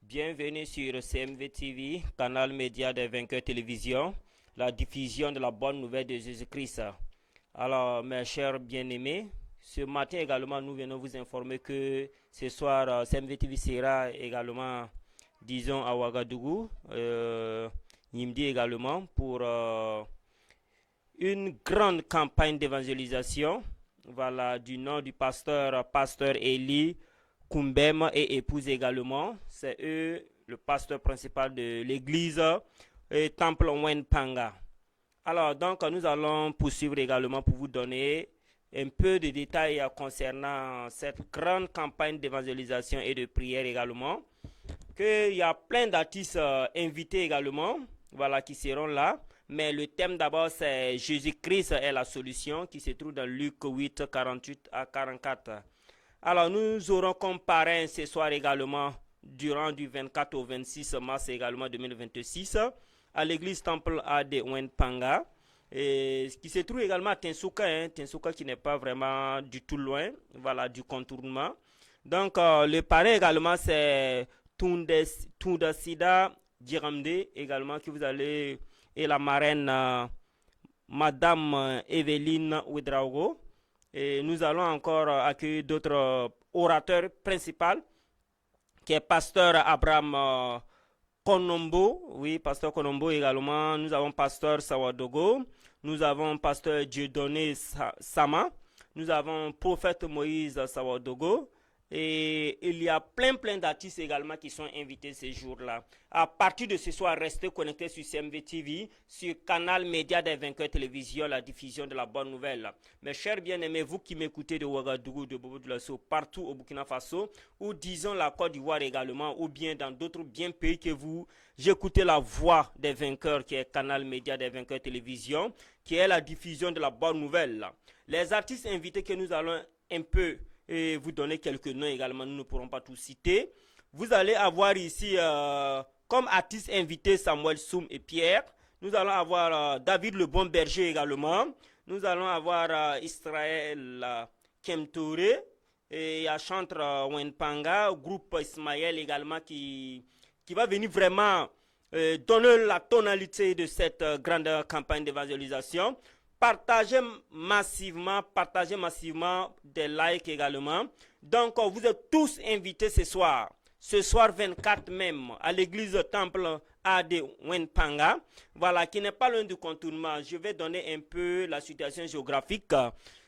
Bienvenue sur CMV TV, canal média des vainqueurs télévision, la diffusion de la bonne nouvelle de Jésus-Christ. Alors, mes chers bien-aimés, ce matin également, nous venons vous informer que ce soir, CMV TV sera également, disons, à Ouagadougou, Nimdi également, pour une grande campagne d'évangélisation, voilà, du nom du pasteur Eli Kumbem et épouse également. C'est eux le pasteur principal de l'église Temple Wen Panga. Alors donc nous allons poursuivre également pour vous donner un peu de détails concernant cette grande campagne d'évangélisation et de prière également. Qu'il y a plein d'artistes invités également, voilà, qui seront là. Mais le thème d'abord c'est Jésus-Christ est la solution, qui se trouve dans Luc 8, 48 à 44. Alors nous aurons comme parrain ce soir également, durant du 24 au 26 mars également 2026, à l'église Temple AD Wenpanga, et qui se trouve également à Tinsuka, Tinsuka qui n'est pas vraiment du tout loin, voilà, du contournement. Donc le parrain également c'est Tundasida Diramde également, que vous allez, et la marraine Madame Evelyne Ouedraogo. Et nous allons encore accueillir d'autres orateurs principaux, qui est pasteur Abraham Konombo, oui, pasteur Konombo également. Nous avons pasteur Sawadogo, nous avons pasteur Dieudonné Sama, nous avons prophète Moïse Sawadogo, et il y a plein d'artistes également qui sont invités ces jours-là. À partir de ce soir, restez connectés sur CMV TV, sur Canal Média des Vainqueurs Télévision, la diffusion de la bonne nouvelle. Mes chers bien-aimés, vous qui m'écoutez de Ouagadougou, de Bobo Dioulasso, partout au Burkina Faso, ou disons la Côte d'Ivoire également, ou bien dans d'autres bien pays que vous, j'écoutez la voix des vainqueurs, qui est Canal Média des Vainqueurs Télévision, qui est la diffusion de la bonne nouvelle. Les artistes invités que nous allons un peu et vous donner quelques noms également, nous ne pourrons pas tous citer. Vous allez avoir ici comme artistes invités Samuel Soum et Pierre. Nous allons avoir David le Bon Berger également. Nous allons avoir Israël Kemtouré et à Chantre Wenpanga, groupe Ismaël également qui va venir vraiment donner la tonalité de cette grande campagne d'évangélisation. Partagez massivement des likes également. Donc, vous êtes tous invités ce soir 24 même, à l'église Temple AD Wenpanga, voilà, qui n'est pas loin du contournement. Je vais donner un peu la situation géographique.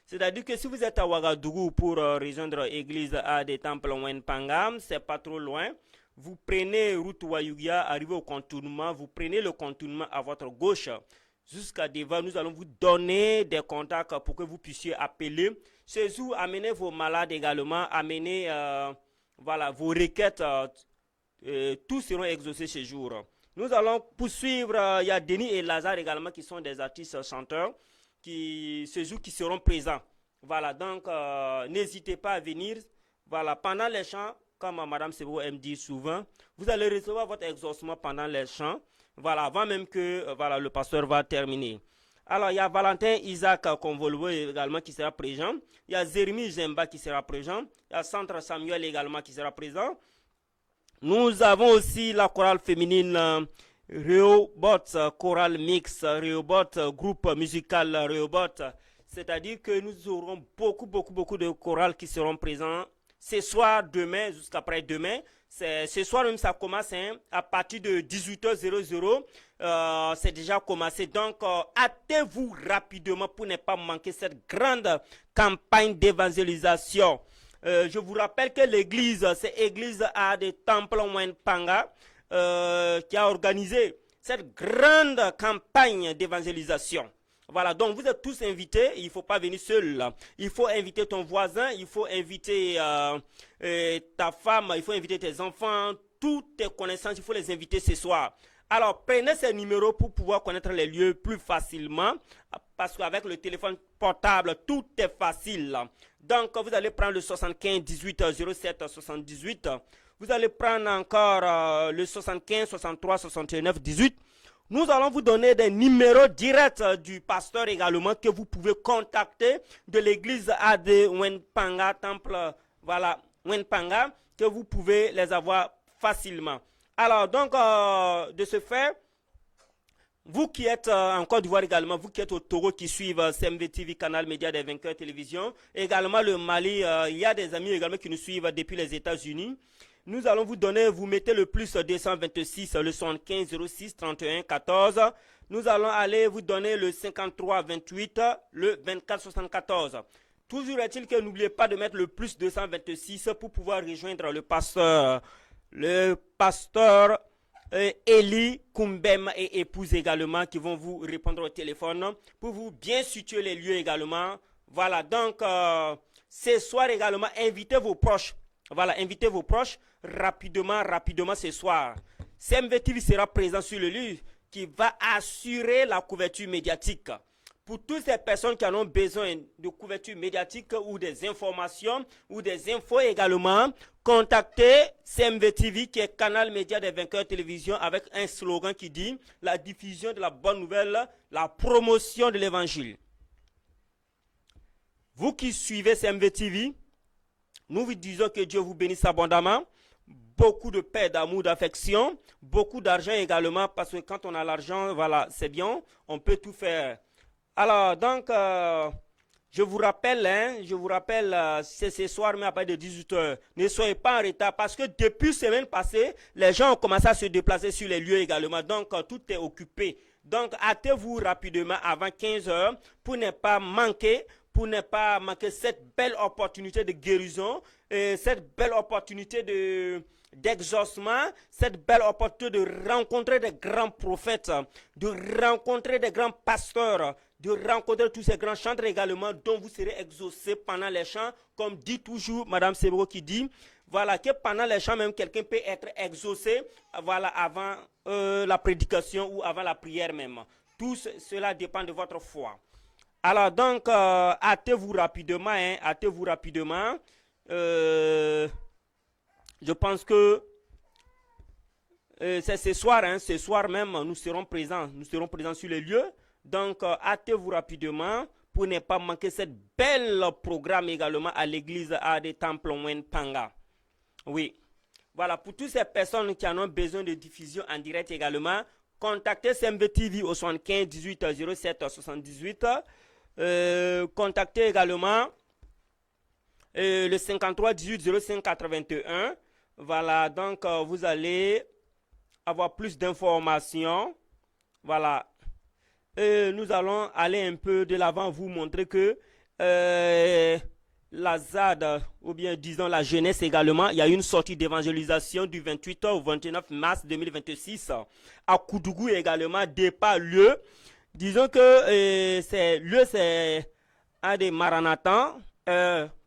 C'est-à-dire que si vous êtes à Ouagadougou pour rejoindre l'église AD Temple Wenpanga, c'est pas trop loin. Vous prenez route Wayugia, arrivez au contournement, vous prenez le contournement à votre gauche. Jusqu'à devant, nous allons vous donner des contacts pour que vous puissiez appeler. Chez vous, amenez vos malades également, amenez voilà, vos requêtes. Tous seront exaucés ce jour. Nous allons poursuivre. Il y a Denis et Lazare également qui sont des artistes chanteurs ce jour qui seront présents. Voilà, donc n'hésitez pas à venir. Voilà, pendant les chants, comme Madame Sebo aime dire souvent, vous allez recevoir votre exaucement pendant les chants. Voilà, avant même que voilà, le pasteur va terminer. Alors, il y a Valentin Isaac Convolvo également qui sera présent. Il y a Zermi Zemba qui sera présent. Il y a Centre Samuel également qui sera présent. Nous avons aussi la chorale féminine Rehoboth, chorale mix, Rehoboth, groupe musical Rehoboth. C'est-à-dire que nous aurons beaucoup de chorales qui seront présents ce soir, demain, jusqu'après-demain. Ce soir même ça commence à partir de 18h00. C'est déjà commencé. Donc, hâtez-vous rapidement pour ne pas manquer cette grande campagne d'évangélisation. Je vous rappelle que l'église, c'est l'église A de Temple Wenpanga qui a organisé cette grande campagne d'évangélisation. Voilà, donc vous êtes tous invités, il ne faut pas venir seul. Il faut inviter ton voisin, il faut inviter ta femme, il faut inviter tes enfants, toutes tes connaissances, il faut les inviter ce soir. Alors, prenez ces numéros pour pouvoir connaître les lieux plus facilement, parce qu'avec le téléphone portable, tout est facile. Donc, vous allez prendre le 75 18 07 78. Vous allez prendre encore le 75 63 69 18. Nous allons vous donner des numéros directs du pasteur également que vous pouvez contacter de l'église AD Wenpanga Temple, voilà, Wenpanga, que vous pouvez les avoir facilement. Alors, donc, de ce fait, vous qui êtes en Côte d'Ivoire également, vous qui êtes au Togo qui suivent CMV TV, Canal Média des Vainqueurs Télévision, également le Mali, il y a des amis également qui nous suivent depuis les États-Unis. Nous allons vous donner, vous mettez le plus 226, le 75 06 31 14. Nous allons aller vous donner le 53 28, le 24 74. Toujours est-il que n'oubliez pas de mettre le plus 226 pour pouvoir rejoindre le pasteur Eli Kumbem et épouse également qui vont vous répondre au téléphone pour vous bien situer les lieux également. Voilà, donc ce soir également, invitez vos proches. Voilà, invitez vos proches rapidement ce soir. CMV TV sera présent sur le lieu qui va assurer la couverture médiatique. Pour toutes ces personnes qui en ont besoin de couverture médiatique ou des informations ou des infos également, contactez CMV TV qui est Canal Média des Vainqueurs Télévision avec un slogan qui dit la diffusion de la bonne nouvelle, la promotion de l'évangile. Vous qui suivez CMV TV, nous vous disons que Dieu vous bénisse abondamment, beaucoup de paix, d'amour, d'affection, beaucoup d'argent également parce que quand on a l'argent, voilà, c'est bien, on peut tout faire. Alors, donc, je vous rappelle, c'est ce soir, mais à partir de 18h. Ne soyez pas en retard parce que depuis la semaine passée, les gens ont commencé à se déplacer sur les lieux également. Donc, tout est occupé. Donc, hâtez-vous rapidement avant 15h pour ne pas manquer cette belle opportunité de guérison, cette belle opportunité d'exaucement, cette belle opportunité de rencontrer des grands prophètes, de rencontrer des grands pasteurs, de rencontrer tous ces grands chantres également dont vous serez exaucés pendant les chants, comme dit toujours Madame Sebro qui dit, voilà, que pendant les chants même quelqu'un peut être exaucé, voilà, avant la prédication ou avant la prière même. Tout cela dépend de votre foi. Alors donc, hâtez-vous rapidement, hâtez-vous rapidement. Je pense que c'est ce soir même, nous serons présents sur les lieux. Donc, hâtez-vous rapidement pour ne pas manquer cette belle programme également à l'église à des temples Panga. Oui. Voilà, pour toutes ces personnes qui en ont besoin de diffusion en direct également, contactez CMV TV au 75 18 07 78. Contactez également le 53 18 05 81. Voilà, donc vous allez avoir plus d'informations. Voilà. Nous allons aller un peu de l'avant, vous montrer que la ZAD, ou bien disons la jeunesse également, il y a une sortie d'évangélisation du 28 au 29 mars 2026 à Koudougou également, départ lieu. Disons que c'est un des Maranathan.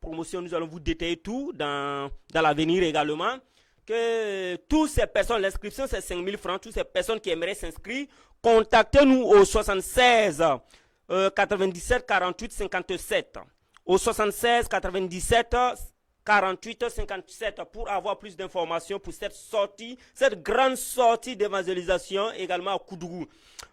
Promotion, nous allons vous détailler tout dans l'avenir également. Que toutes ces personnes, l'inscription c'est 5 000 francs, toutes ces personnes qui aimeraient s'inscrire, contactez-nous au 76 97 48 57. Au 76 97 48 57 pour avoir plus d'informations pour cette grande sortie d'évangélisation également à Koudougou.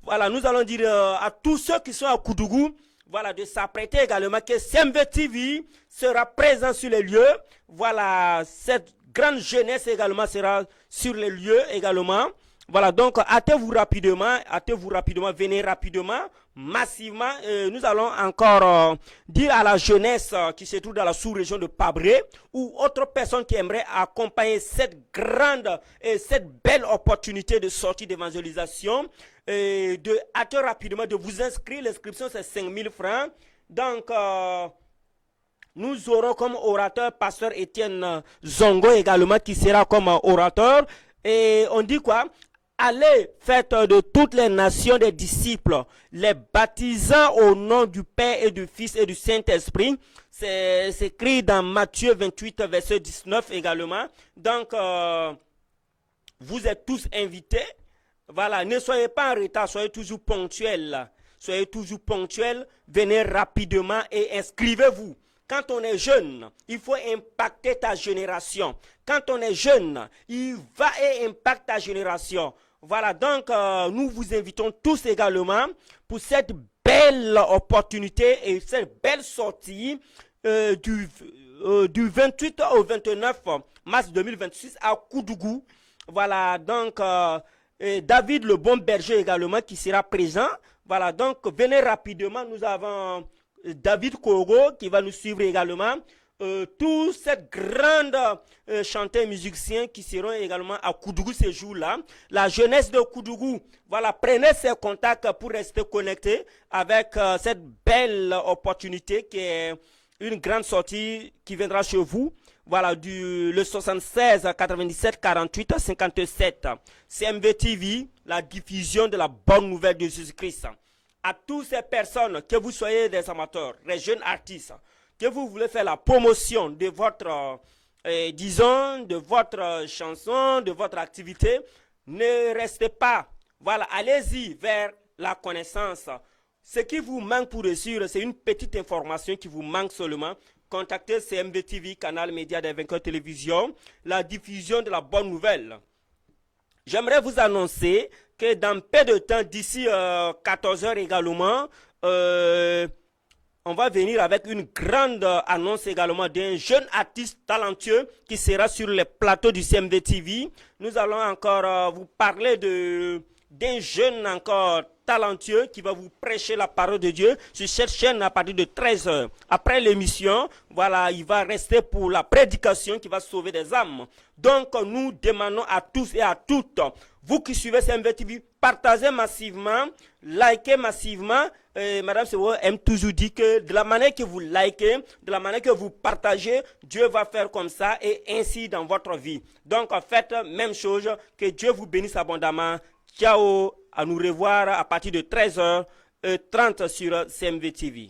Voilà, nous allons dire à tous ceux qui sont à Koudougou, voilà, de s'apprêter également que CMV TV sera présent sur les lieux. Voilà, cette grande jeunesse également sera sur les lieux également. Voilà, donc hâtez-vous rapidement, venez rapidement, massivement. Nous allons encore dire à la jeunesse qui se trouve dans la sous-région de Pabré ou autres personnes qui aimeraient accompagner cette grande et cette belle opportunité de sortie d'évangélisation, de hâter rapidement de vous inscrire. L'inscription c'est 5 000 francs. Donc, nous aurons comme orateur pasteur Étienne Zongo également qui sera comme orateur. Et on dit quoi? Allez, faites de toutes les nations des disciples, les baptisant au nom du Père et du Fils et du Saint-Esprit. C'est écrit dans Matthieu 28, verset 19 également. Donc, vous êtes tous invités. Voilà, ne soyez pas en retard, soyez toujours ponctuels. Soyez toujours ponctuels, venez rapidement et inscrivez-vous. Quand on est jeune, il faut impacter ta génération. Quand on est jeune, il va et impacte ta génération. Voilà, donc nous vous invitons tous également pour cette belle opportunité et cette belle sortie du 28 au 29 mars 2026 à Koudougou. Voilà, donc David le bon berger également qui sera présent. Voilà, donc venez rapidement. Nous avons David Kogo qui va nous suivre également. Tous ces grandes chanteurs musiciens qui seront également à Koudougou ce jour-là. La jeunesse de Koudougou, voilà, prenez ces contacts pour rester connectés avec cette belle opportunité qui est une grande sortie qui viendra chez vous. Voilà, le 76 97 48 57. CMV TV, la diffusion de la bonne nouvelle de Jésus-Christ. À toutes ces personnes, que vous soyez des amateurs, des jeunes artistes, que vous voulez faire la promotion de votre, disons, de votre chanson, de votre activité, ne restez pas. Voilà, allez-y vers la connaissance. Ce qui vous manque pour réussir, c'est une petite information qui vous manque seulement. Contactez CMV TV, Canal Média des Vainqueurs Télévision, la diffusion de la bonne nouvelle. J'aimerais vous annoncer que dans peu de temps, d'ici 14 heures également, on va venir avec une grande annonce également d'un jeune artiste talentueux qui sera sur les plateaux du CMV TV. Nous allons encore vous parler d'un jeune encore talentueux qui va vous prêcher la parole de Dieu sur cette chaîne à partir de 13h. Après l'émission, voilà, il va rester pour la prédication qui va sauver des âmes. Donc, nous demandons à tous et à toutes, vous qui suivez CMV TV, partagez massivement, likez massivement. Madame Sewo aime toujours dire que de la manière que vous likez, de la manière que vous partagez, Dieu va faire comme ça et ainsi dans votre vie. Donc, faites même chose, que Dieu vous bénisse abondamment. Ciao, à nous revoir à partir de 13h30 sur CMV TV.